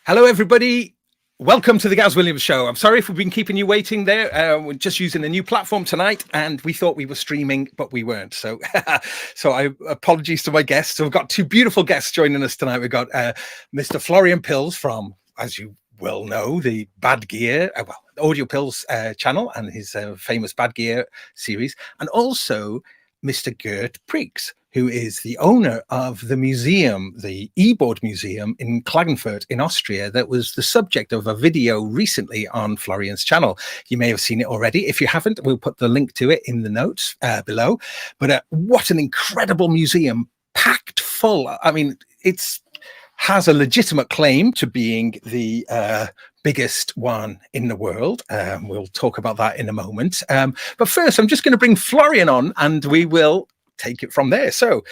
Hello, everybody. Welcome to the Gaz Williams Show. I'm sorry if we've been keeping you waiting there. We're just using a new platform tonight, and we thought we were streaming, but we weren't. So, I apologies to my guests. So we've got two beautiful guests joining us tonight. We've got Mr. Florian Pilz from, as you well know, the Bad Gear, Audio Pilz channel and his famous Bad Gear series, and also Mr. Gert Prix, who is the owner of the museum, the e-board museum in Klagenfurt in Austria, that was the subject of a video recently on Florian's channel. You may have seen it already. If you haven't, we'll put the link to it in the notes below. But what an incredible museum, packed full. I mean, has a legitimate claim to being the biggest one in the world. We'll talk about that in a moment. But first, I'm just going to bring Florian on, and we will take it from there. So,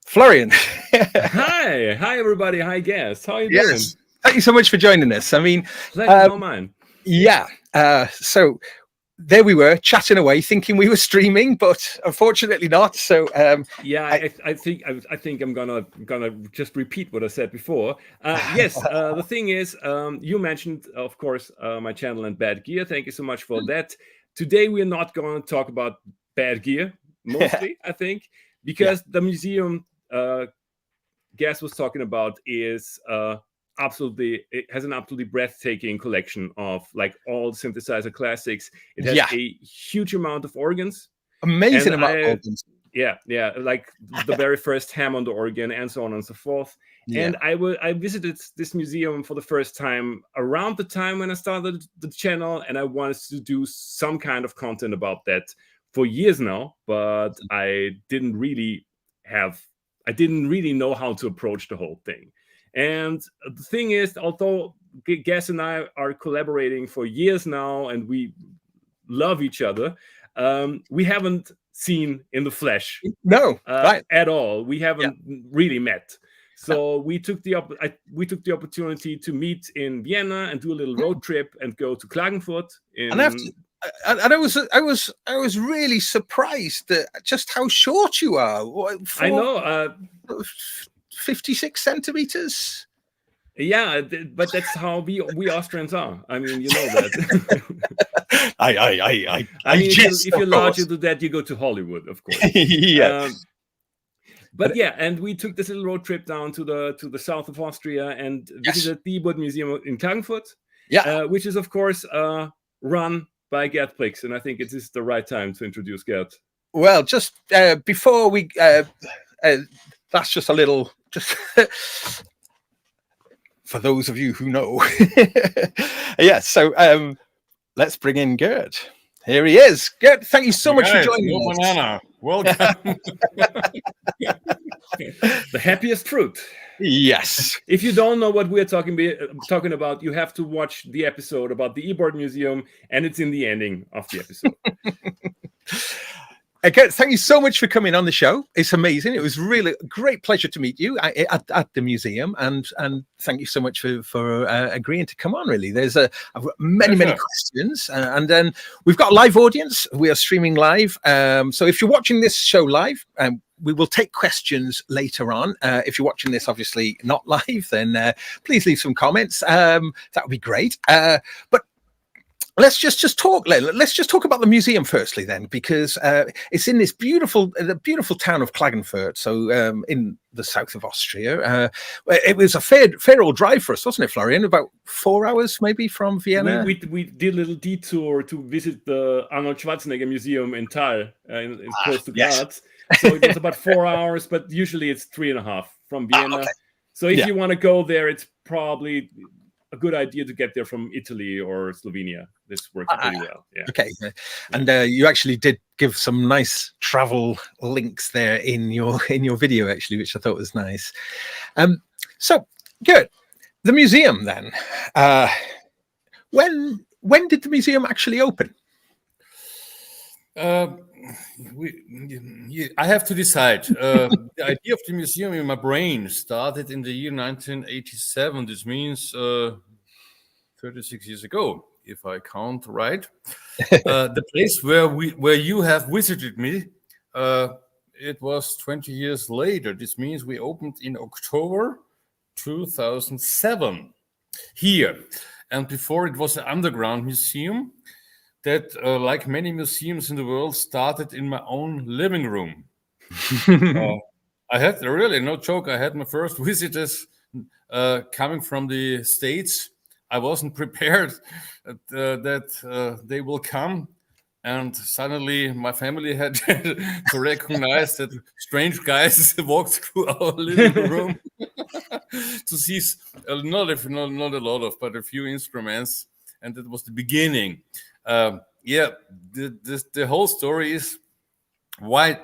Florian. Hi everybody. Hi guests. How are you doing? Thank you so much for joining us. I mean, don't mind. Yeah. So there we were chatting away, thinking we were streaming, but unfortunately not. So I think I'm gonna just repeat what I said before. Yes. The thing is, you mentioned, of course, my channel and Bad Gear. Thank you so much for that. Today we're not going to talk about Bad Gear. Mostly, I think, because the museum Gas was talking about is it has an absolutely breathtaking collection of like all synthesizer classics. It has a huge amount of organs. Amazing amount of organs. Yeah, like the very first Hammond organ and so on and so forth. Yeah. And I visited this museum for the first time around the time when I started the channel, and I wanted to do some kind of content about that for years now, but I didn't really know how to approach the whole thing. And the thing is, although Gas and I are collaborating for years now and we love each other, we haven't seen in the flesh at all. We haven't really met. So we took the opportunity to meet in Vienna and do a little road trip and go to Klagenfurt. And I was really surprised at just how short you are. I know, 56 centimeters. Yeah, but that's how we Austrians are. I mean, you know that. If you're larger than that, you go to Hollywood, of course. Yeah. But yeah, and we took this little road trip down to the south of Austria and visited the e-board museum in Klagenfurt. Yeah, which is of course run by Gert Prix, and I think it is the right time to introduce Gert. Well, just before we, that's just a little, just for those of you who know. So let's bring in Gert. Here he is. Gert, thank you so much for joining us. Banana. Welcome. The happiest fruit. Yes. If you don't know what we're talking about, you have to watch the episode about the e-board museum, and it's in the ending of the episode. Again, thank you so much for coming on the show. It's amazing. It was really a great pleasure to meet you at the museum, and thank you so much for agreeing to come on. Really, there's I've got many questions, and then we've got a live audience. We are streaming live, so if you're watching this show live, we will take questions later on. If you're watching this obviously not live, then please leave some comments. That would be great. But let's just talk. Let's just talk about the museum firstly, then, because it's in this beautiful town of Klagenfurt, so in the south of Austria. It was a fair old drive for us, wasn't it, Florian? About 4 hours, maybe, from Vienna. We did a little detour to visit the Arnold Schwarzenegger Museum in Thal, in close to Graz. So it was about 4 hours, but usually it's 3.5 from Vienna. Okay. So if you want to go there, it's probably a good idea to get there from Italy or Slovenia. This works pretty well. Yeah. Okay, and you actually did give some nice travel links there in your video, actually, which I thought was nice. So good. The museum then. When did the museum actually open? I have to decide. The idea of the museum in my brain started in the year 1987. This means 36 years ago, if I count right. The place where you have visited me, it was 20 years later. This means we opened in October 2007 here. And before, it was an underground museum that, like many museums in the world, started in my own living room. I had, really, no joke, I had my first visitors coming from the States. I wasn't prepared that they will come. And suddenly my family had to recognize that strange guys walked through our living room to see not a lot of, but a few instruments. And that was the beginning. The whole story is why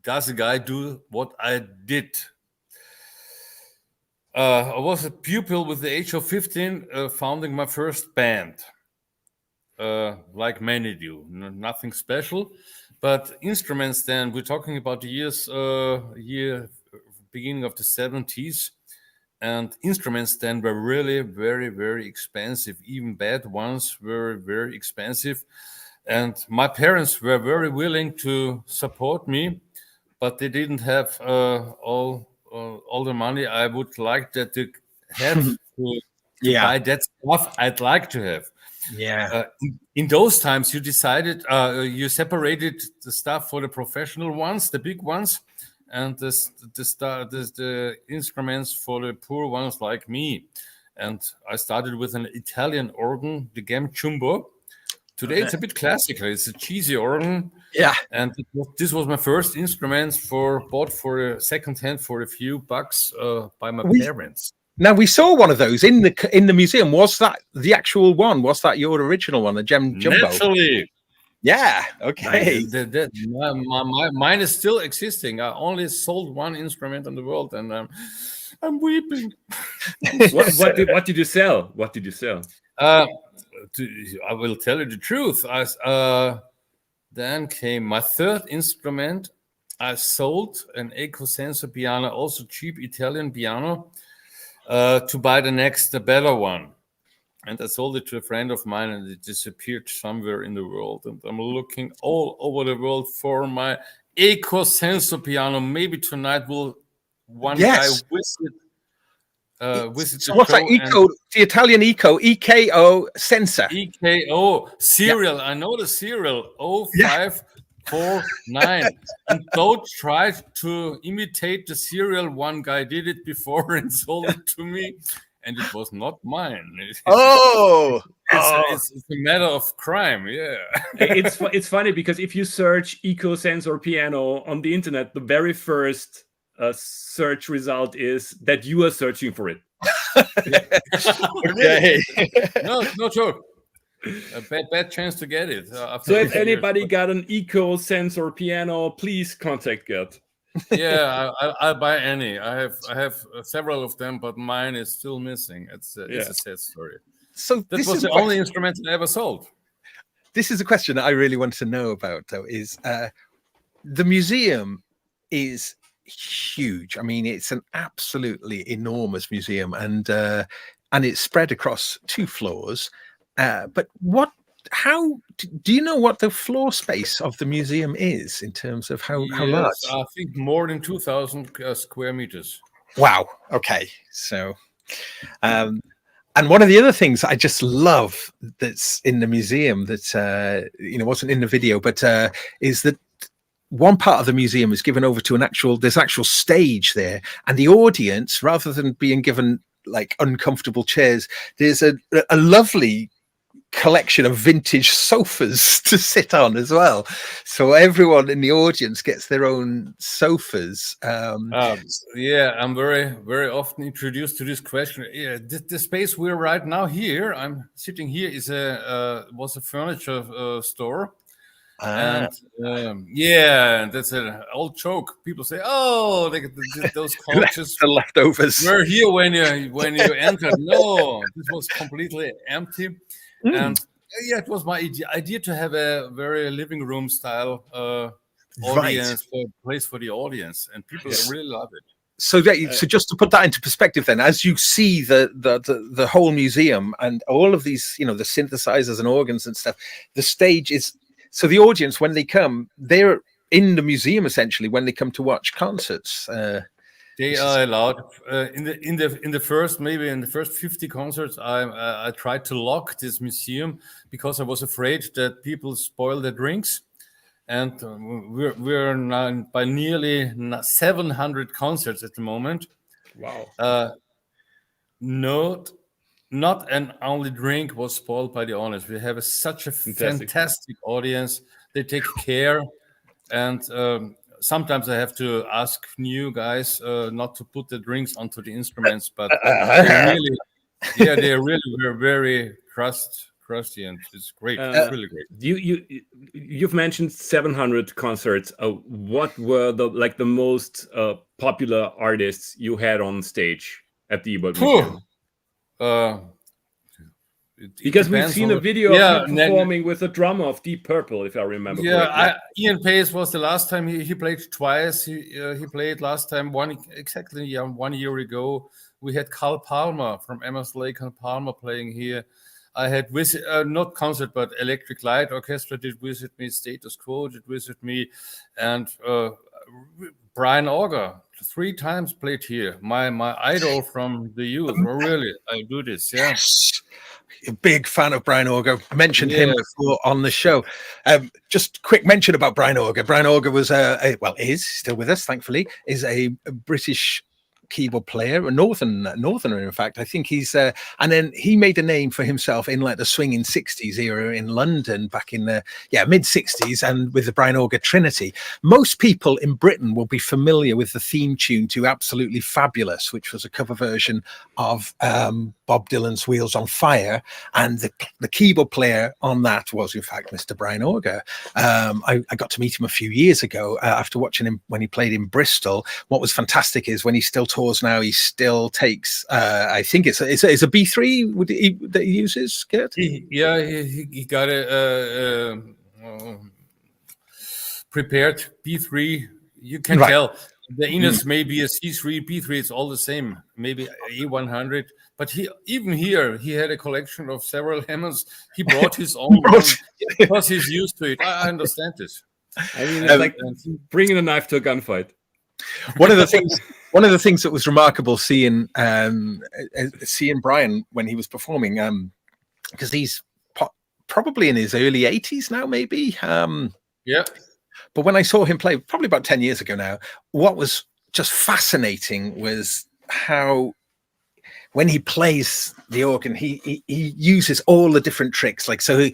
does a guy do what I did? I was a pupil with the age of 15, founding my first band. Like many do, nothing special, but instruments. Then we're talking about the year beginning of the 70s, and instruments then were really very, very expensive. Even bad ones were very expensive, and my parents were very willing to support me, but they didn't have all the money I would like that they have to buy that stuff I'd like to have. In those times, you decided you separated the stuff for the professional ones, the big ones, and the instruments for the poor ones like me. And I started with an Italian organ, the Gem Jumbo. Today it's a bit classical. It's a cheesy organ. Yeah. And this was my first instrument bought for a second hand for a few bucks by my parents. Now, we saw one of those in the museum. Was that the actual one? Was that your original one, the Gem Jumbo? Naturally. Yeah. Okay. Mine is still existing. I only sold one instrument in the world, and I'm weeping. What did you sell? What did you sell? I will tell you the truth. Then came my third instrument. I sold an Ecosensor piano, also cheap Italian piano, to buy the better one. And I sold it to a friend of mine, and it disappeared somewhere in the world. And I'm looking all over the world for my Ecosensor piano. Maybe tonight will one guy visit so what's that? Eco, the Italian EKO sensor. EKO serial. I know the serial 0549. And don't try to imitate the serial. One guy did it before and sold it to me, and it was not mine. It's a matter of crime. Yeah. It's funny because if you search Ecosensor piano on the internet, the very first search result is that you are searching for it. Okay. No joke. A bad chance to get it. So if anybody got an Ecosensor piano, please contact Gert. Yeah, I'll buy any. I have several of them, but mine is still missing. It's a sad story. So that was the only instrument I ever sold. This is a question that I really want to know about, though. Is the museum is huge. I mean, it's an absolutely enormous museum, and it's spread across 2 floors. But how do you know what the floor space of the museum is in terms of how large? I think more than 2,000 square meters. Wow. Okay. So, and one of the other things I just love that's in the museum that wasn't in the video, but is that one part of the museum is given over to there's actual stage there, and the audience, rather than being given like uncomfortable chairs, there's a lovely collection of vintage sofas to sit on as well. So everyone in the audience gets their own sofas. I'm very, very often introduced to this question. Yeah, the space we're right now here, I'm sitting here, was a furniture store. And that's an old joke. People say, "Oh, those couches, the leftovers were here when you entered." No, this was completely empty. And it was my idea to have a very living room style audience, place for the audience, and people really love it. So just to put that into perspective, then, as you see the whole museum and all of these, the synthesizers and organs and stuff, the stage is. So the audience, when they come, they're in the museum essentially when they come to watch concerts. They are allowed in the first 50 concerts. I tried to lock this museum because I was afraid that people spoil their drinks, and we're now by nearly 700 concerts at the moment. Wow! Not an only drink was spoiled by the owners. We have such a fantastic audience. They take care, and sometimes I have to ask new guys not to put the drinks onto the instruments, but they really were very trusty, and it's great. It's really great. You've mentioned 700 concerts. What were the most popular artists you had on stage at the Ebert Museum? Because we've seen a video of you performing with the drummer of Deep Purple, if I remember correctly. Ian Pace was the last time he played twice. He played last time 1 year ago. We had Carl Palmer from Emerson, Lake and Palmer playing here. I had not concert, but Electric Light Orchestra did visit me. Status Quo did visit me, and Brian Auger 3 times played here. My idol from the youth. Really, I do this. Yeah. Yes. A big fan of Brian Auger. I mentioned him before on the show. Just quick mention about Brian Auger. Brian Auger was is still with us, thankfully. Is a British keyboard player, a northerner in fact. I think he's and then he made a name for himself in like the swinging 60s era in London back in the mid 60s, and with the Brian Auger Trinity. Most people in Britain will be familiar with the theme tune to Absolutely Fabulous, which was a cover version of Bob Dylan's Wheels on Fire, and the keyboard player on that was in fact Mr. Brian Auger. I got to meet him a few years ago after watching him when he played in Bristol. What was fantastic is when he still tours now, he still takes I think it's a B3 that he uses, Gert? He got a prepared B3. You can tell the Enos may be a C3, B3, it's all the same, maybe A100. But he had a collection of several Hammonds. He brought his own because he's used to it. I understand this. I mean, it's like bringing a knife to a gunfight. One of the things that was remarkable seeing Brian when he was performing, because he's probably in his early 80s now, maybe. But when I saw him play, probably about 10 years ago now, what was just fascinating was how, when he plays the organ, he uses all the different tricks. Like, so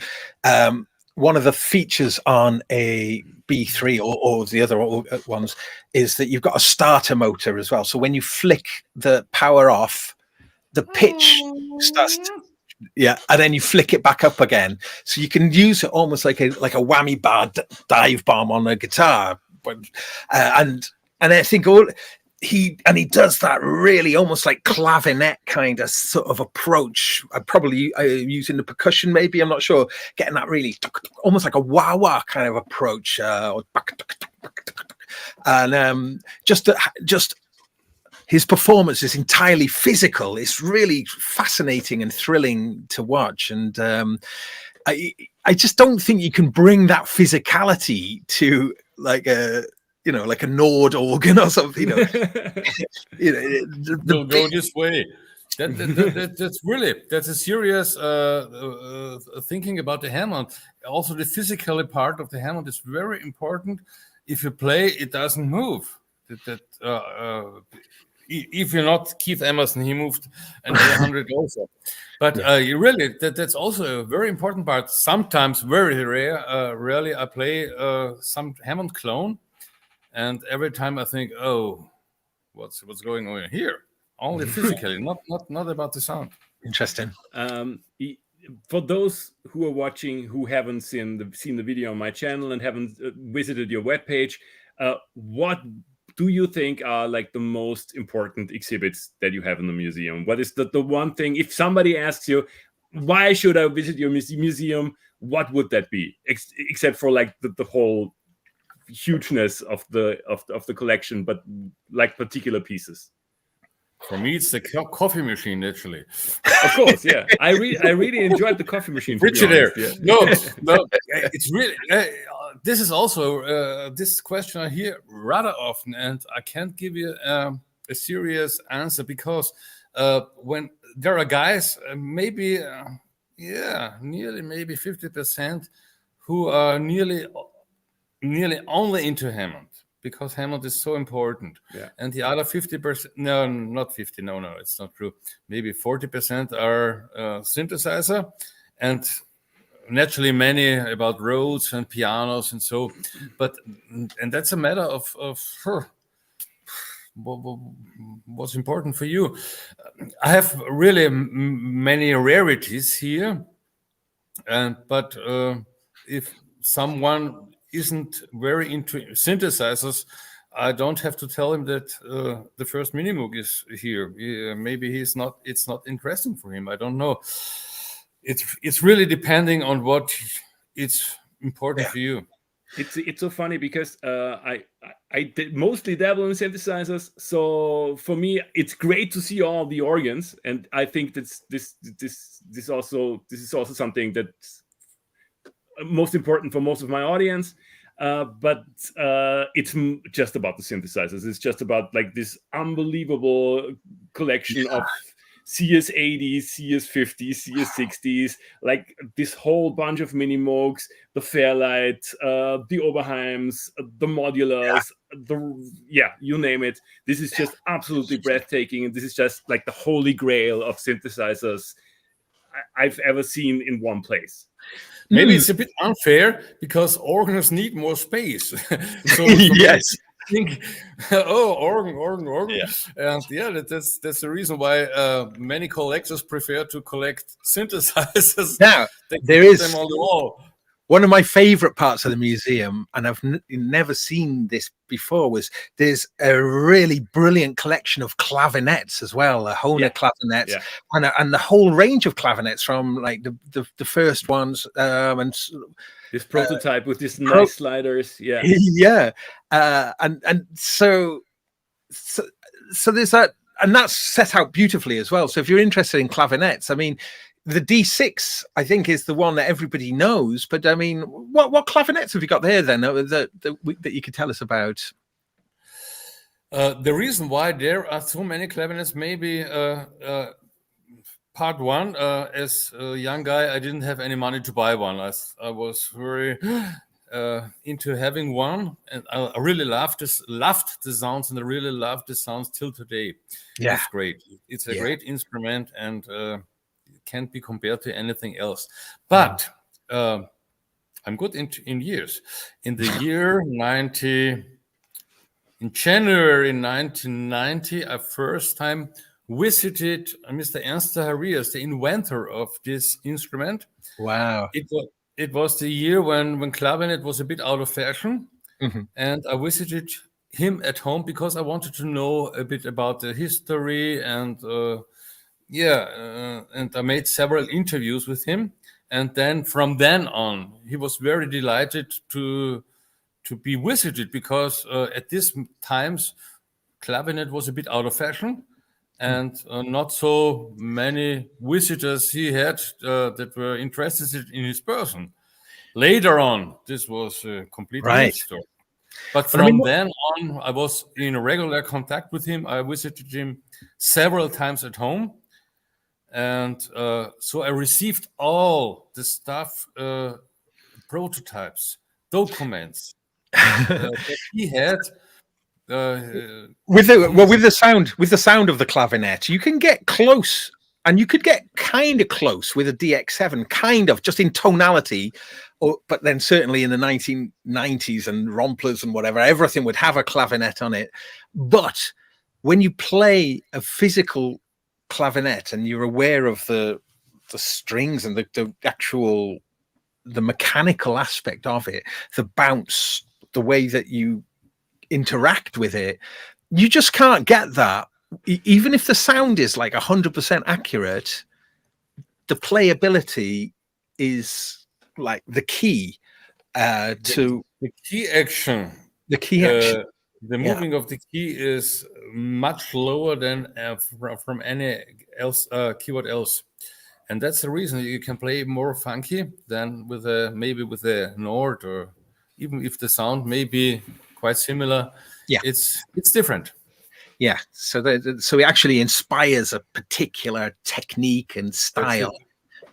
one of the features on a B3 or the other ones is that you've got a starter motor as well. So when you flick the power off, the pitch starts and then you flick it back up again. So you can use it almost like a whammy bar dive bomb on a guitar. But and I think he does that really almost like clavinet kind of sort of approach. Probably using the percussion, maybe, I'm not sure, getting that really almost like a wah-wah kind of approach. And just his performance is entirely physical. It's really fascinating and thrilling to watch. And I just don't think you can bring that physicality to like a Nord organ or something. Go this way. That's a serious thinking about the Hammond. Also, the physical part of the Hammond is very important. If you play, it doesn't move. If you're not Keith Emerson, he moved an 800 also. But that's also a very important part. Sometimes, very rarely, I play some Hammond clone. And every time I think, what's going on here? Only physically, not about the sound. Interesting. For those who are watching who haven't seen the video on my channel and haven't visited your webpage, what do you think are like the most important exhibits that you have in the museum? What is the one thing, if somebody asks you, why should I visit your museum? What would that be? Except for like the whole hugeness of the collection, but like particular pieces. For me, it's the coffee machine, actually. Of course, yeah. I really enjoyed the coffee machine. Frigidaire. Yeah. No, it's really. This is also this question I hear rather often, and I can't give you a serious answer, because when there are guys, maybe nearly maybe 50% who are nearly only into Hammond, because Hammond is so important. Yeah. And the other 50%, no, not 50, no, it's not true. Maybe 40% are synthesizer, and naturally many about Rhodes and pianos and so. But and that's a matter of what's important for you. I have really many rarities here, but if someone isn't very into synthesizers, I don't have to tell him that the first Minimoog is here. Maybe it's not interesting for him. I don't know. It's really depending on what it's important for you. It's so funny because I mostly dabble in synthesizers. So for me, it's great to see all the organs, and I think that this is also something that's most important for most of my audience. But it's just about the synthesizers. It's just about like this unbelievable collection of CS80s, CS50s, CS60s, like this whole bunch of Minimoogs, the Fairlight, the Oberheims, the Modulars, you name it. This is just absolutely breathtaking, and this is just like the holy grail of synthesizers I've ever seen in one place. Maybe it's a bit unfair because organs need more space. So yes. Think, organ. And that's the reason why many collectors prefer to collect synthesizers. Now, there is them on the wall. One of my favorite parts of the museum, and I've never seen this before, was there's a really brilliant collection of clavinets as well, the Hohner clavinets, and the whole range of clavinets from like the first ones and this prototype with these nice sliders, and so there's that, and that's set out beautifully as well. So if you're interested in clavinets, I mean, the D6 I think is the one that everybody knows, but I mean, what clavinets have you got there then that you could tell us about? The reason why there are so many clavинets, maybe part one, as a young guy, I didn't have any money to buy one. I was very into having one, and I really loved the sounds, and I really love the sounds till today. Yeah, it's great. It's a great instrument, and can't be compared to anything else. But I'm good in years. In the year in January 1990, I first time visited Mr. Ernst Harias, the inventor of this instrument. Wow. It was the year when clavinet was a bit out of fashion. Mm-hmm. And I visited him at home because I wanted to know a bit about the history, and and I made several interviews with him. And then from then on, he was very delighted to be visited, because at these times, clavinet was a bit out of fashion, and not so many visitors he had that were interested in his person. Later on, this was a completely different story. But from then on, I was in regular contact with him. I visited him several times at home. And so I received all the stuff, prototypes, documents that he had. With the sound of the clavinet, you can get close, and you could get kind of close with a DX7, kind of just in tonality. But then certainly in the 1990s and Romplers and whatever, everything would have a clavinet on it. But when you play a physical clavinet and you're aware of the strings and the actual mechanical aspect of it, the bounce, the way that you interact with it, you just can't get that. Even if the sound is like 100% accurate, the playability is like the key to the key action. The moving of the key is much lower than from any else keyboard else, and that's the reason you can play more funky than with maybe with a Nord, or even if the sound may be quite similar. It's different. Yeah, so so it actually inspires a particular technique and style.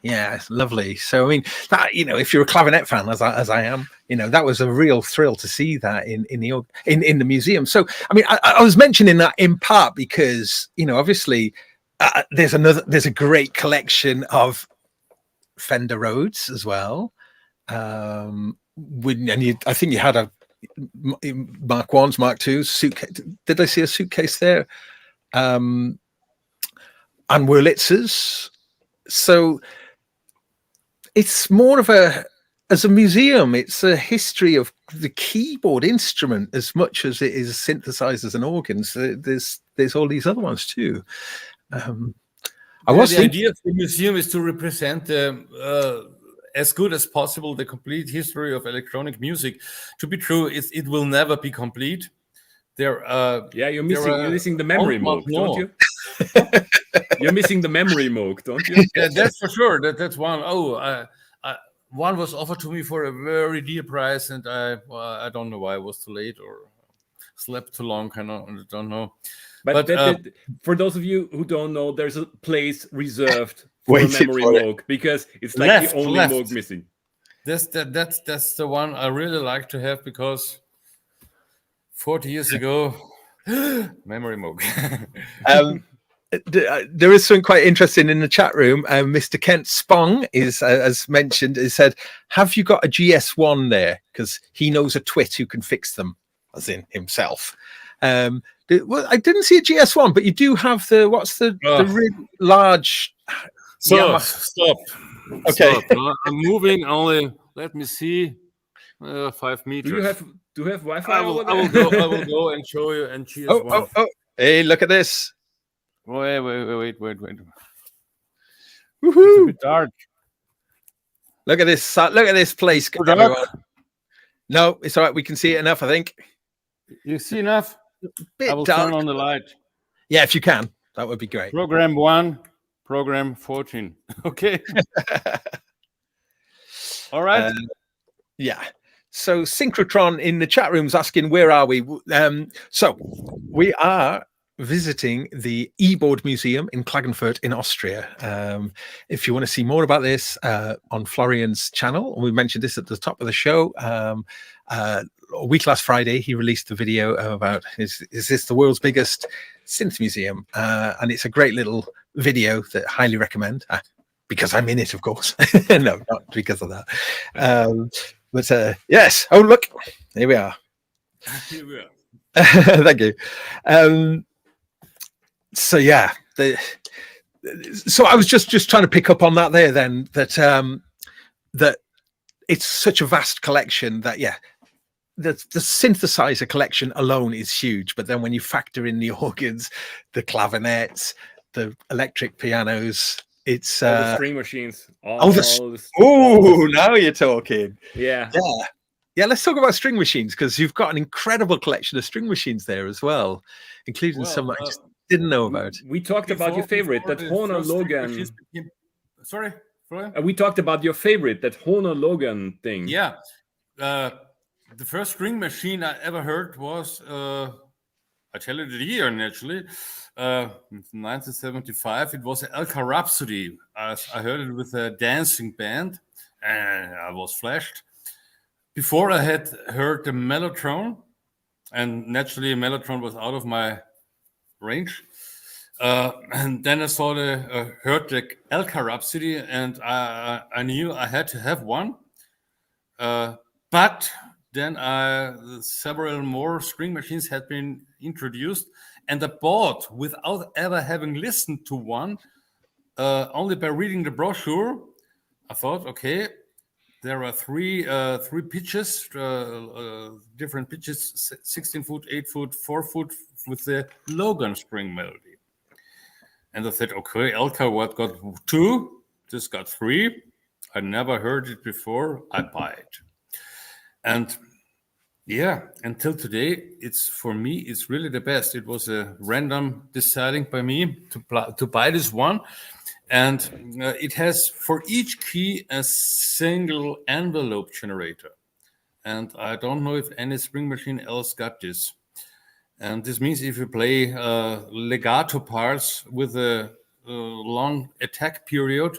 Yeah, it's lovely. So I mean, that, you know, if you're a clavinet fan, as I am, you know, that was a real thrill to see that in the museum. So I mean, I was mentioning that in part because, you know, obviously there's a great collection of Fender Rhodes as well. And I think you had a Mark 1s, Mark 2s suitcase. Did I see a suitcase there? And Wurlitzers. So it's more of as a museum, it's a history of the keyboard instrument as much as it is synthesizers and organs. There's all these other ones too. The idea of the museum is to represent as good as possible the complete history of electronic music. To be true, it will never be complete. You're missing the memory mode, don't you? You're missing the memory mode, don't you? Yeah, that's for sure. That's one. One was offered to me for a very dear price, and I don't know why I was too late or slept too long. I don't know. But for those of you who don't know, there's a place reserved for a memory Moog because it's like the only Moog missing. That's the one I really like to have because 40 years ago, memory Moog. There is something quite interesting in the chat room. Mr. Kent Spong is, as mentioned, he said, "Have you got a GS1 there? Because he knows a twit who can fix them, as in himself." Well, I didn't see a GS1, but you do have the really large. Stop. Okay, stop. I'm moving only. Let me see. 5 meters. Do you have Wi-Fi? I will go and show you. And GS1. Oh! Hey, look at this. Wait. Woohoo! It's a bit dark. Look at this! Look at this place. No, it's all right. We can see it enough, I think. You see enough? Bit I will dark. turn on the light. Yeah, if you can, that would be great. Program 1, program 14. Okay. All right. Yeah. So Synchrotron in the chat room is asking, where are we? So we are visiting the E-board Museum in Klagenfurt in Austria. If you want to see more about this on Florian's channel, we mentioned this at the top of the show. A week last Friday, he released a video about is this the world's biggest synth museum? And it's a great little video that I highly recommend because I'm in it, of course. No, not because of that. But yes. Oh, look, here we are. Here we are. Thank you. So yeah, so I was just trying to pick up on that there. Then that it's such a vast collection that the synthesizer collection alone is huge. But then when you factor in the organs, the clavinets, the electric pianos, it's all the string machines. Now you're talking. Yeah. Let's talk about string machines because you've got an incredible collection of string machines there as well, including some that I just didn't know about. We talked about your favorite, that Horner Logan. Sorry, we talked about your favorite, that Horner Logan thing. Yeah, the first string machine I ever heard was I tell you the year naturally. 1975. It was an Elka Rhapsody. I heard it with a dancing band, and I was flashed. Before I had heard the Mellotron, and naturally a Mellotron was out of my range. And then I heard the Elka Rhapsody, and I knew I had to have one. But then several more string machines had been introduced, and I bought without ever having listened to one, only by reading the brochure. I thought, okay, there are three pitches, different pitches, 16 foot, 8 foot, 4 foot, with the Logan string melody. And I said, okay, Elka, what got 2? This got 3. I never heard it before. I buy it. And yeah, until today, for me, it's really the best. It was a random deciding by me to buy this one. And it has for each key a single envelope generator. And I don't know if any string machine else got this. And this means if you play legato parts with a long attack period,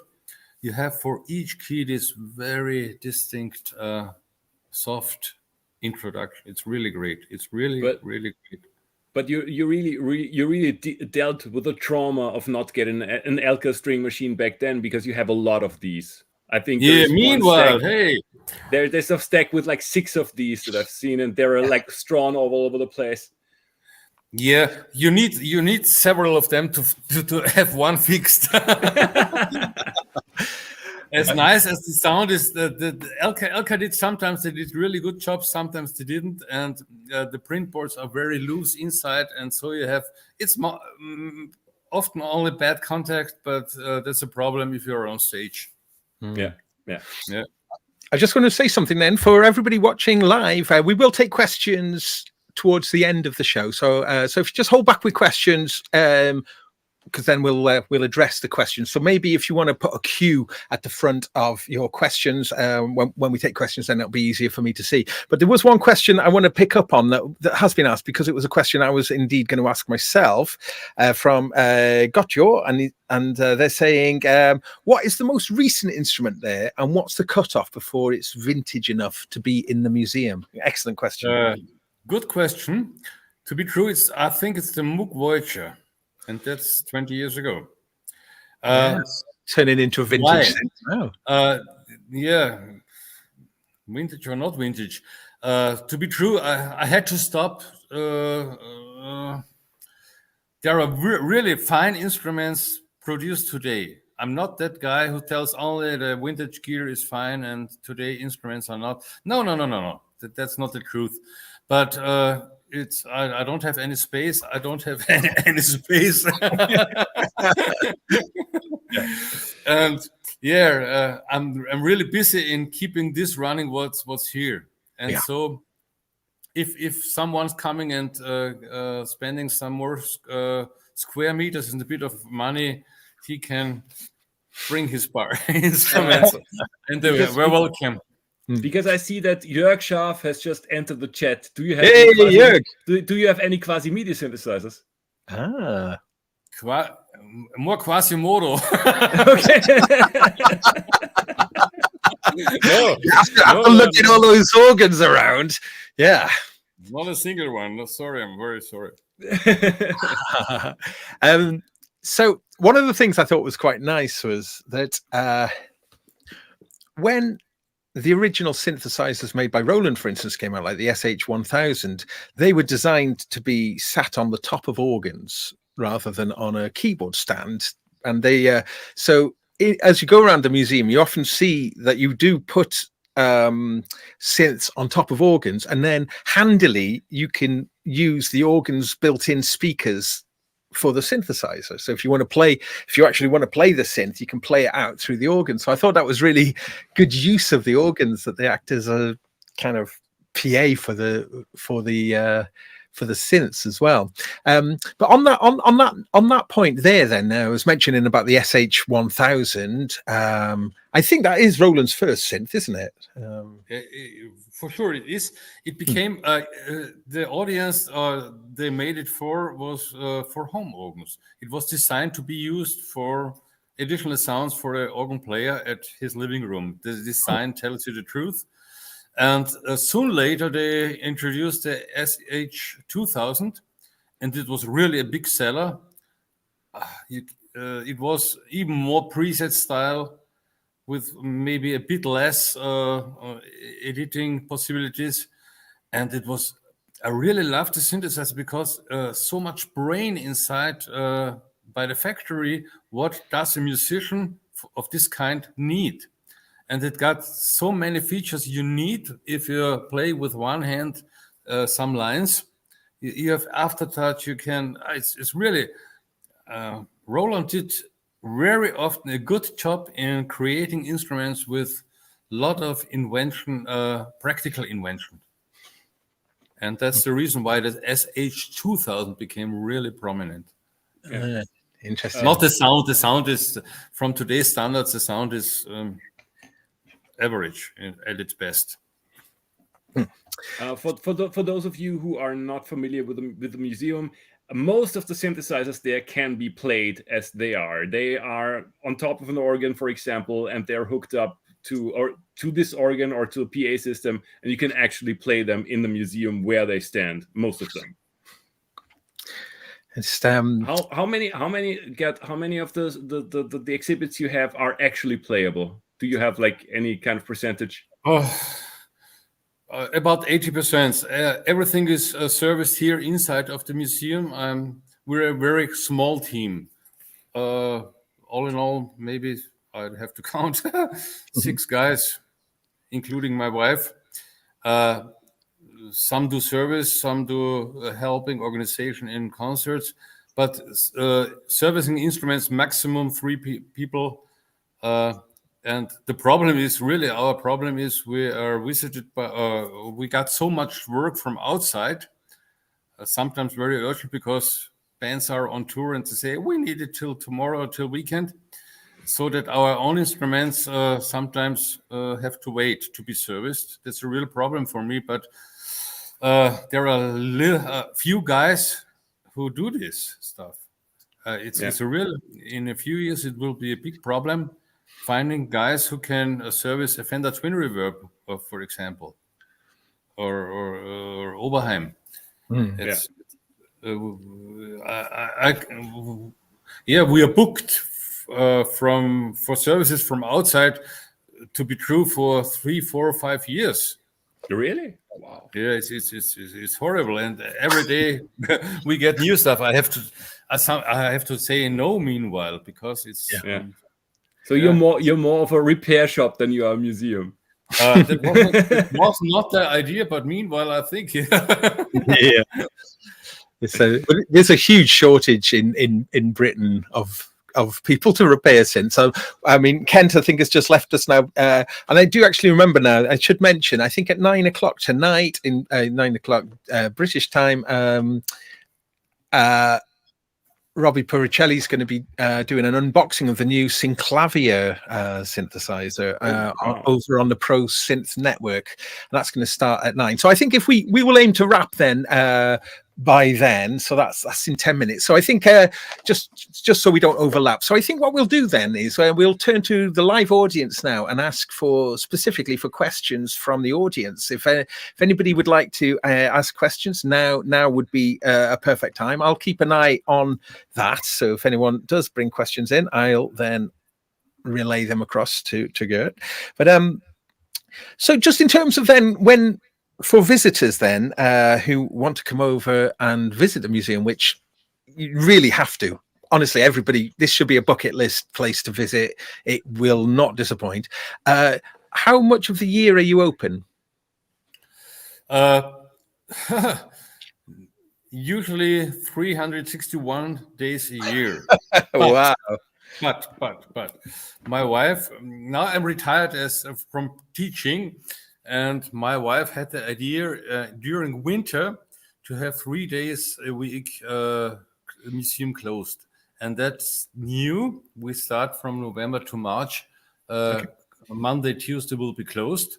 you have for each key this very distinct soft introduction. It's really great. It's really great. But you really dealt with the trauma of not getting an Elka string machine back then, because you have a lot of these. I think. Yeah. Meanwhile, hey, there's a stack with like 6 of these that I've seen, and they're like strewn all over the place. Yeah, you need several of them to have one fixed. As nice as the sound is, the Elka did sometimes they did really good jobs, sometimes they didn't, and the print boards are very loose inside, and so you have often only bad contact, but that's a problem if you're on stage. Yeah. I just want to say something then for everybody watching live. We will take questions towards the end of the show, so if you just hold back with questions, because then we'll address the questions. So maybe if you want to put a cue at the front of your questions when we take questions, then it'll be easier for me to see. But there was one question I want to pick up on that has been asked, because it was a question I was indeed going to ask myself from Gert, and they're saying, what is the most recent instrument there, and what's the cutoff before it's vintage enough to be in the museum? Excellent question. Good question. To be true, I think it's the Moog Voyager. And that's 20 years ago. Turning into a vintage. Yeah, vintage or not vintage. To be true, I had to stop. There are really fine instruments produced today. I'm not that guy who tells only the vintage gear is fine and today instruments are not. No. That's not the truth. But I don't have any space. I don't have any space. And I'm really busy in keeping this running. What's here, and so if someone's coming and spending some more square meters and a bit of money, he can bring his bar instruments, and we're welcome. Because I see that Jörg Scharf has just entered the chat. Do you have do you have any quasi-MIDI synthesizers? More Quasimodo. Okay. I'm looking at all those organs around. Yeah. Not a single one. No, sorry, I'm very sorry. So one of the things I thought was quite nice was that when the original synthesizers made by Roland, for instance, came out, like the SH-1000, they were designed to be sat on the top of organs rather than on a keyboard stand. And they, as you go around the museum, you often see that you do put synths on top of organs, and then handily you can use the organ's built-in speakers for the synthesizer. So if you actually want to play the synth, you can play it out through the organ. So I thought that was really good use of the organs, that they act as a kind of PA for the synths as well. But on that point there, then I was mentioning about the SH-1000. I think that is Roland's first synth, isn't it? For sure it is. It became the audience they made it for was for home organs. It was designed to be used for additional sounds for an organ player at his living room. The design tells you the truth. And soon later they introduced the SH-2000, and it was really a big seller. It was even more preset style, with maybe a bit less editing possibilities. And I really loved the synthesizer because so much brain inside by the factory. What does a musician of this kind need? And it got so many features you need if you play with one hand some lines. You have aftertouch, you can, it's really, Roland did very often a good job in creating instruments with a lot of invention, practical invention. And that's the reason why the SH-2000 became really prominent. Interesting. Not the sound. The sound is, from today's standards, the sound is average at its best. For those of you who are not familiar with the museum, most of the synthesizers there can be played as they are. They are on top of an organ, for example, and they're hooked up to this organ or to a PA system, and you can actually play them in the museum where they stand. Most of them. It's how many of the exhibits you have are actually playable? Do you have like any kind of percentage? About 80%. Everything is serviced here inside of the museum. We're a very small team. All in all, maybe I'd have to count 6 guys, including my wife. Some do service, some do helping organization in concerts, but servicing instruments, maximum 3 people. And the problem is really, our problem is we are visited by, we got so much work from outside, sometimes very urgent because bands are on tour and they say, we need it till tomorrow, till weekend. So that our own instruments sometimes have to wait to be serviced. That's a real problem for me, but there are a few guys who do this stuff. It's a real, in a few years, it will be a big problem finding guys who can service a Fender Twin Reverb, for example, or Oberheim. We are booked for services from outside to be true for 3, 4, or 5 years. Really? Wow. Yeah, it's horrible, and every day we get new stuff. I have to say no. Meanwhile, because it's So you're more of a repair shop than you are a museum. That was not the idea, but meanwhile, I think there's a huge shortage in Britain of people to repair synths. So, I mean, Kent, I think, has just left us now. And I do actually remember now, I should mention, I think at 9 o'clock tonight, in 9 o'clock British time, Robbie Puricelli is going to be doing an unboxing of the new Clavinet synthesizer over on the Pro Synth Network. And that's going to start at 9. So I think if we will aim to wrap then by then, so that's in 10 minutes. So I think just so we don't overlap. So I think what we'll do then is we'll turn to the live audience now and ask specifically for questions from the audience. If anybody would like to ask questions, now would be a perfect time. I'll keep an eye on that. So if anyone does bring questions in, I'll then relay them across to Gert. But so just in terms of then for visitors then who want to come over and visit the museum, which you really have to, honestly, everybody, this should be a bucket list place to visit. It will not disappoint. How much of the year are you open? Usually 361 days a year. Wow. But my wife, now I'm retired from teaching, and my wife had the idea during winter to have 3 days a week museum closed. And that's new. We start from November to March. Monday, Tuesday will be closed.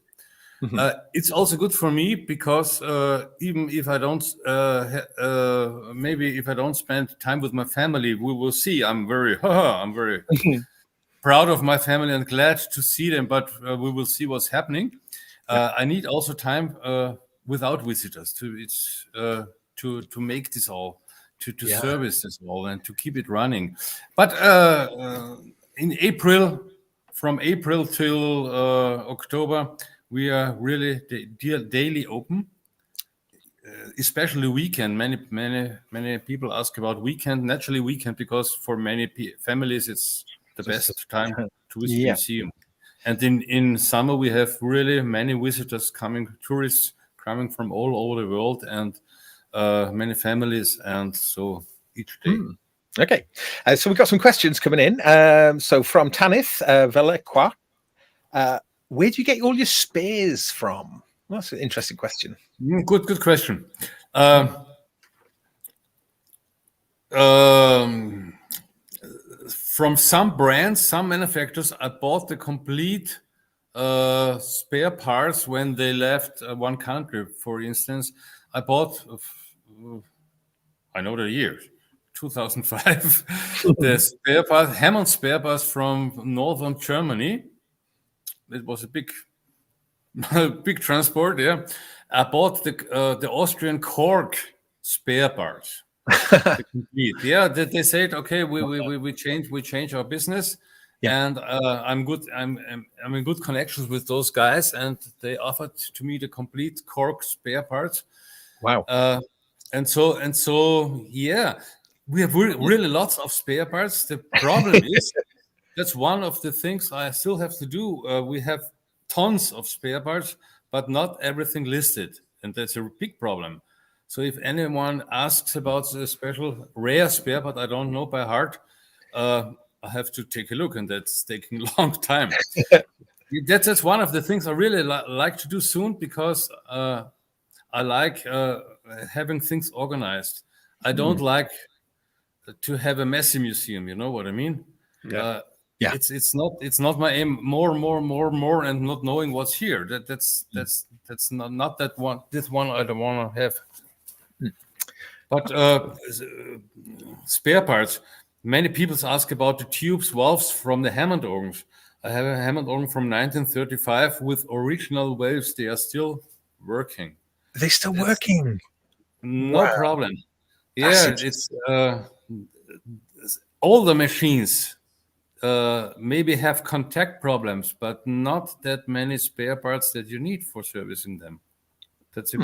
Mm-hmm. It's also good for me because even if I don't, maybe if I don't spend time with my family, we will see. I'm very proud of my family and glad to see them, but we will see what's happening. I need also time without visitors to make this all, to service this all, and to keep it running. But in April, from April till October, we are really daily open, especially weekend. Many people ask about weekend. Naturally, weekend, because for many families it's the best time to visit the museum. And in summer we have really many visitors tourists coming from all over the world, and many families, and so each day. Okay, so we've got some questions coming in. So from Tanith Velequa, where do you get all your spares from? Well, that's an interesting question. Good question. From some brands, some manufacturers, I bought the complete spare parts when they left one country. For instance, I bought, I know the year, 2005, the spare part, Hammond spare parts from northern Germany. It was a big big transport, yeah. I bought the Austrian cork spare parts. The complete. Yeah, they said, okay, we change our business, and I'm good. I'm in good connections with those guys, and they offered to me the complete cork spare parts. Wow. And so, yeah, we have really lots of spare parts. The problem is that's one of the things I still have to do. We have tons of spare parts, but not everything listed, and that's a big problem. So if anyone asks about a special rare spare part I don't know by heart, I have to take a look, and that's taking a long time. That's one of the things I really like to do soon, because I like having things organized. I don't like to have a messy museum. You know what I mean? Yeah. It's not my aim. More, and not knowing what's here. That's not that one. This one I don't want to have. But spare parts. Many people ask about the tubes, valves from the Hammond organs. I have a Hammond organ from 1935 with original valves. They are still working. They're still working. No problem. Yeah, it's all the machines maybe have contact problems, but not that many spare parts that you need for servicing them. That's the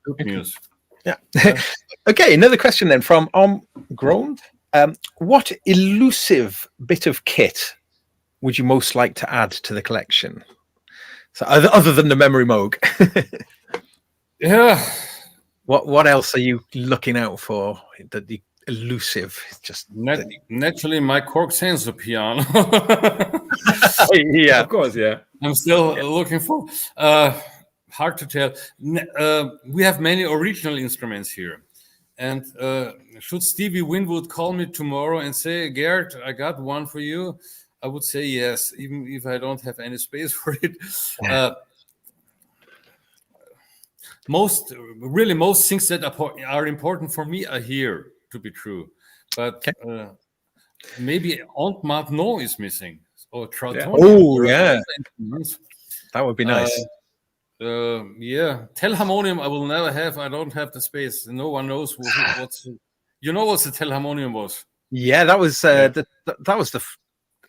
good news. Yeah. Okay, another question then from Grond. What elusive bit of kit would you most like to add to the collection? So other than the memory moog. Yeah. What else are you looking out for? The elusive, just naturally my cork sensor piano. Yeah, of course, yeah. I'm still looking for. Hard to tell. We have many original instruments here, and should Stevie Winwood call me tomorrow and say, "Gert, I got one for you," I would say yes, even if I don't have any space for it. Most things that are important for me are here, to be true, but maybe Aunt Martineau is missing, or Trautonium. Oh yeah, that would be nice. Telharmonium I will never have. I don't have the space. No one knows what's. You know what the Telharmonium was? Yeah, that was that was the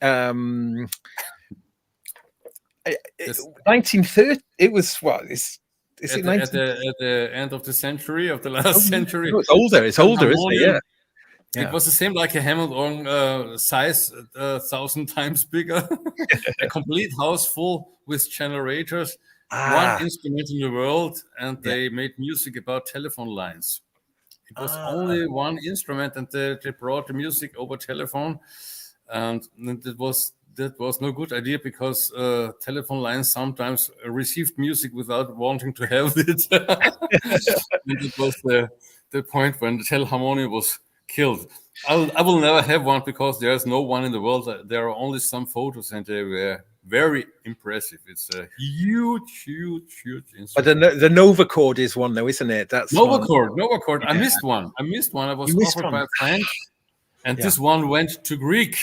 1930. It was what is it? At the end of the century, of the last century. No, it's older, isn't it? Yeah. It was the same like a Hammond organ, size 1,000 times bigger. A complete house full with generators. One instrument in the world, and they made music about telephone lines. It was only one instrument, and they brought the music over telephone, and that was no good idea, because telephone lines sometimes received music without wanting to have it. And it was the point when the Telharmonium was killed. I will never have one, because there's no one in the world. There are only some photos, and they were very impressive. It's a huge instrument. But the Nova Chord is one, though, isn't it? That's Nova Chord. Yeah. I missed one. I was offered by a friend, and this one went to Greek.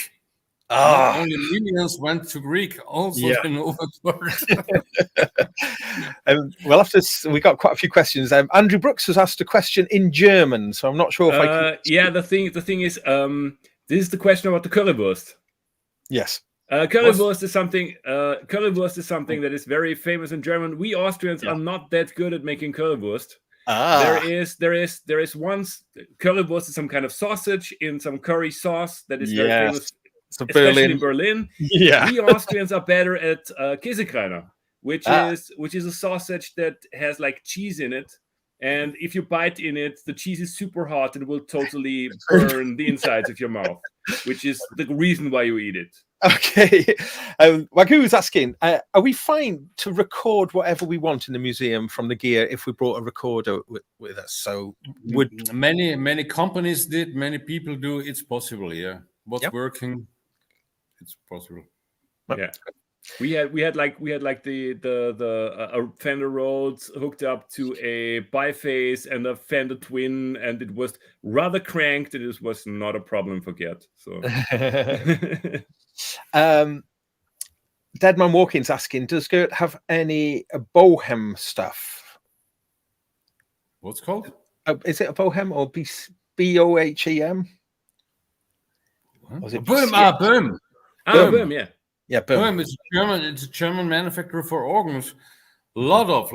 Not only millions went to Greek, also the Nova Chord. Well, after we got quite a few questions. Andrew Brooks has asked a question in German, so I'm not sure if I can. Yeah, the thing is, this is the question about the Currywurst. Yes. Currywurst is something. Currywurst is something that is very famous in German. We Austrians are not that good at making Currywurst. There is once Currywurst is some kind of sausage in some curry sauce that is very famous, especially in Berlin. Yeah. We Austrians are better at Käsekreiner, which is a sausage that has like cheese in it. And if you bite in it, the cheese is super hot and will totally burn the insides of your mouth, which is the reason why you eat it. Okay. Wagyu asking, are we fine to record whatever we want in the museum from the gear if we brought a recorder with us? So would many companies did, many people do. It's possible, yeah. What's working, it's possible. Yeah. We had like the Fender Rhodes hooked up to a biface and a Fender Twin, and it was rather cranked. It was not a problem for Gert. So, Deadman Walking's asking, does Gert have any bohem stuff? What's it called? Is it a bohem or BOHEM? Boehm. Boehm, yeah. Yeah, Boehm. Boehm is German. It's a German manufacturer for organs. Lot of.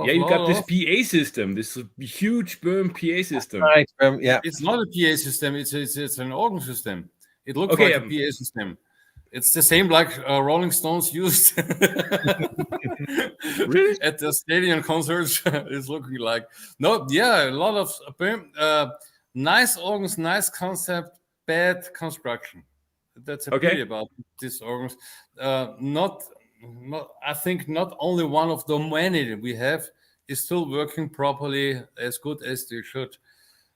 Yeah, you got this PA system, this huge Boehm PA system. Right. Yeah. It's not a PA system. It's an organ system. It looks Okay, like a PA system. It's the same like Rolling Stones used Really? at the stadium concerts. It's looking like a lot of nice organs, nice concept, bad construction. That's a pity about these organs. Not I think not only one of the many we have is still working properly as good as they should.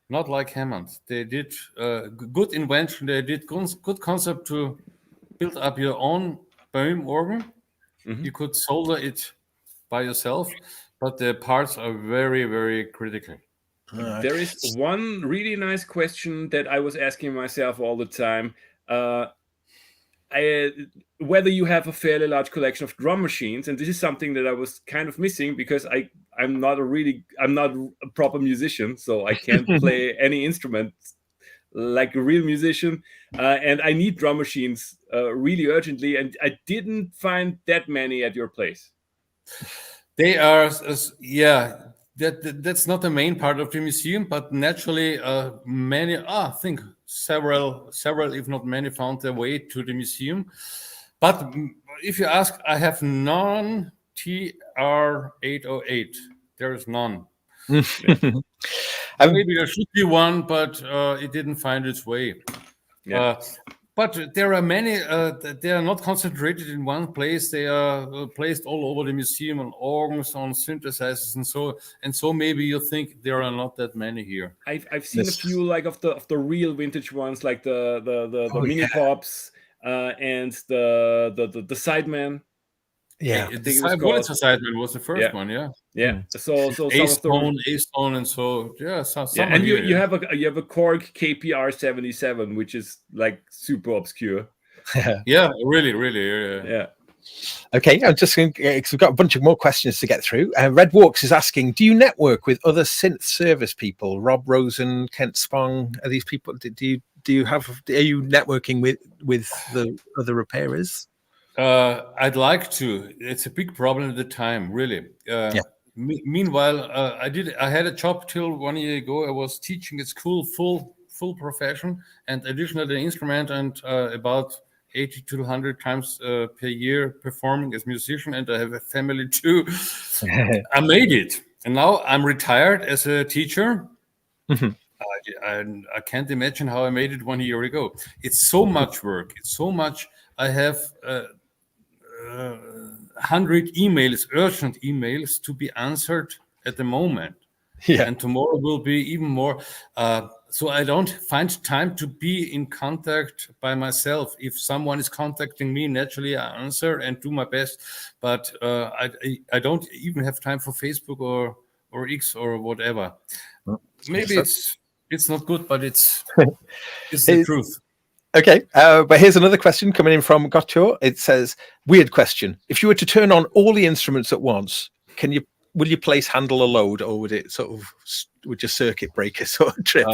Not like Hammond. They did good invention. They did good concept to build up your own Boehm organ. Mm-hmm. You could solder it by yourself, but the parts are very, very critical. There is one really nice question that I was asking myself all the time. Whether you have a fairly large collection of drum machines, and this is something that I was kind of missing because I'm not a proper musician, so I can't play any instrument like a real musician, and I need drum machines really urgently, and I didn't find that many at your place. They are, that's not the main part of the museum, but naturally many, I think several, if not many, found their way to the museum. But if you ask, I have none TR-808. There is none. Maybe there should be one, but it didn't find its way. Yeah. But there are many, they are not concentrated in one place. They are placed all over the museum on organs, on synthesizers, and so maybe you think there are not that many here. I've seen a few like of the real vintage ones, like the mini pops and the Sideman. Yeah, the Sideman was the first one. Yeah. So some A-Stone, and so and you have a Korg KPR 77, which is like super obscure. Yeah, really. Yeah. Okay, I'm just going because we've got a bunch of more questions to get through. Red Walks is asking, do you network with other synth service people? Rob Rosen, Kent Spong, are these people? Are you networking with the other repairers? I'd like to. It's a big problem at the time, really. Meanwhile, I had a job till 1 year ago. I was teaching at school, full profession, and additionally an instrument, and about 80 to 100 times per year performing as musician. And I have a family too. I made it, and now I'm retired as a teacher. I can't imagine how I made it 1 year ago. It's so much work. It's so much. I have 100 emails, urgent emails to be answered at the moment. And tomorrow will be even more. So I don't find time to be in contact by myself. If someone is contacting me, naturally I answer and do my best. But I don't even have time for Facebook or X or whatever. Maybe it's not good, but it's the truth. Okay, but here's another question coming in from Gotcho. It says, weird question. If you were to turn on all the instruments at once, will your place handle a load, or would it would your circuit breaker sort of trip?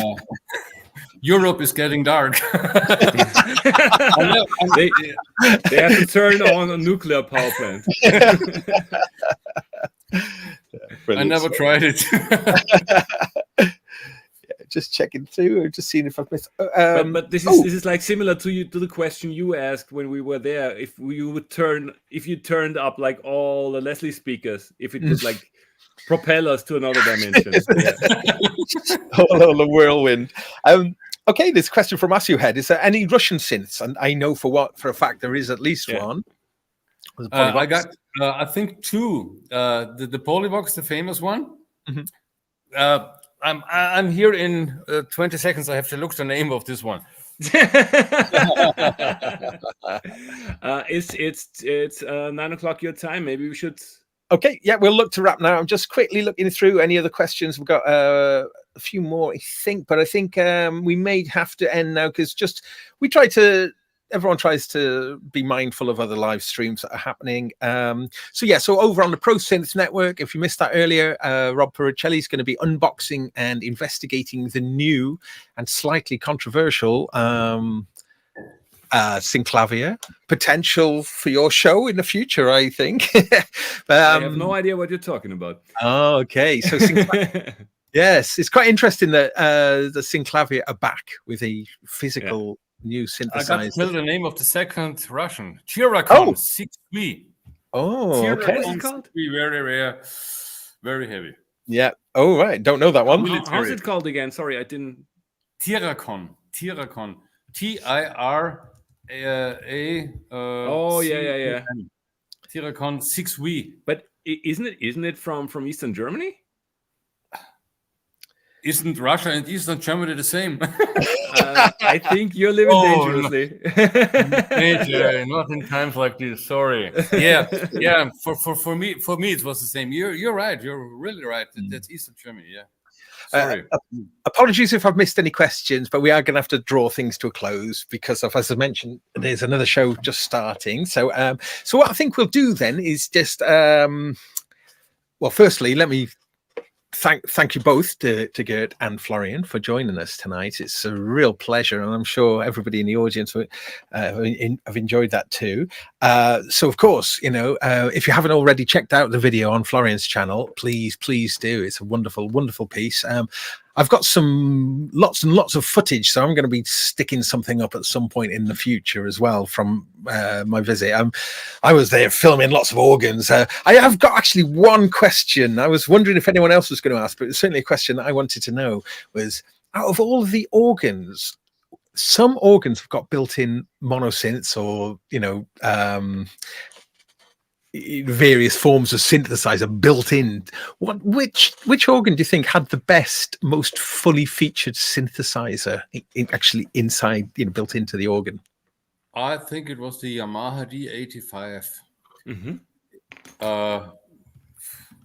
Europe is getting dark. They have to turn on a nuclear power plant. I never tried it. Just checking through, just seeing if I've missed. But this is like similar to the question you asked when we were there. If you turned up like all the Leslie speakers, if it would like propel us to another dimension. all the whirlwind. Okay, this question from Asuhead: is there any Russian synths? And I know for a fact there is at least one. I got, I think two. The Polyvox, the famous one. I'm here in 20 seconds. I have to look the name of this one. It's 9 o'clock your time. Maybe we should. Okay, yeah, we'll look to wrap now. I'm just quickly looking through any other questions. We've got a few more, I think, but I think we may have to end now because everyone tries to be mindful of other live streams that are happening. So over on the ProSynth network, if you missed that earlier, Rob Pericelli is going to be unboxing and investigating the new and slightly controversial Synclavier potential for your show in the future, I think. I have no idea what you're talking about. Oh, okay. So yes, it's quite interesting that the Synclavier are back with a physical new synthesizer. I got to tell the name of the second Russian. Chiracon 6V. Oh, okay. What's it called? Very rare, very heavy. Yeah. Oh, right. Don't know that one. How's it called again? Sorry, I didn't. Tiracon. TIRA. Oh, yeah. Tiracon 6V. But isn't it from Eastern Germany? Isn't Russia and Eastern Germany the same? I think you're living dangerously. No. Not in times like this. Sorry. Yeah. For me, it was the same. You're right. You're really right. That's Eastern Germany. Yeah. Sorry. Apologies if I've missed any questions, but we are going to have to draw things to a close because of, as I mentioned, there's another show just starting. So what I think we'll do then is just, firstly, let me thank you both to Gert and Florian for joining us tonight. It's a real pleasure, and I'm sure everybody in the audience have enjoyed that too. So of course, if you haven't already checked out the video on Florian's channel, please do. It's a wonderful piece. I've got lots and lots of footage, so I'm going to be sticking something up at some point in the future as well from my visit. I was there filming lots of organs. I have got actually one question. I was wondering if anyone else was going to ask, but it's certainly a question that I wanted to know was, out of all of the organs, some organs have got built-in monosynths or, various forms of synthesizer built in. Which organ do you think had the best, most fully featured synthesizer actually inside, built into the organ? I think it was the Yamaha D85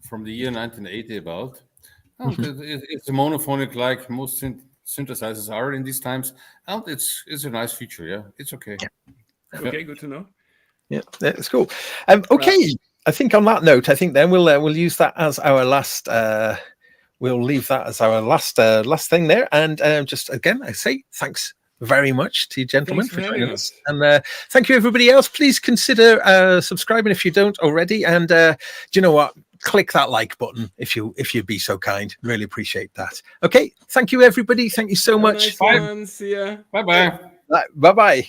from the year 1980 about. It's a monophonic like most synthesizers are in these times, and it's a nice feature. Yeah, it's okay. Yeah. Okay, good to know. Yeah, that's cool. Okay, I think on that note, I think then we'll use that as our last. We'll leave that as our last thing there, and just again, I say thanks very much to you gentlemen for joining us, and thank you everybody else. Please consider subscribing if you don't already, and do you know what? Click that like button if you'd be so kind. Really appreciate that. Okay, thank you everybody. Thank you so much. Nice one. See ya. Bye. Bye.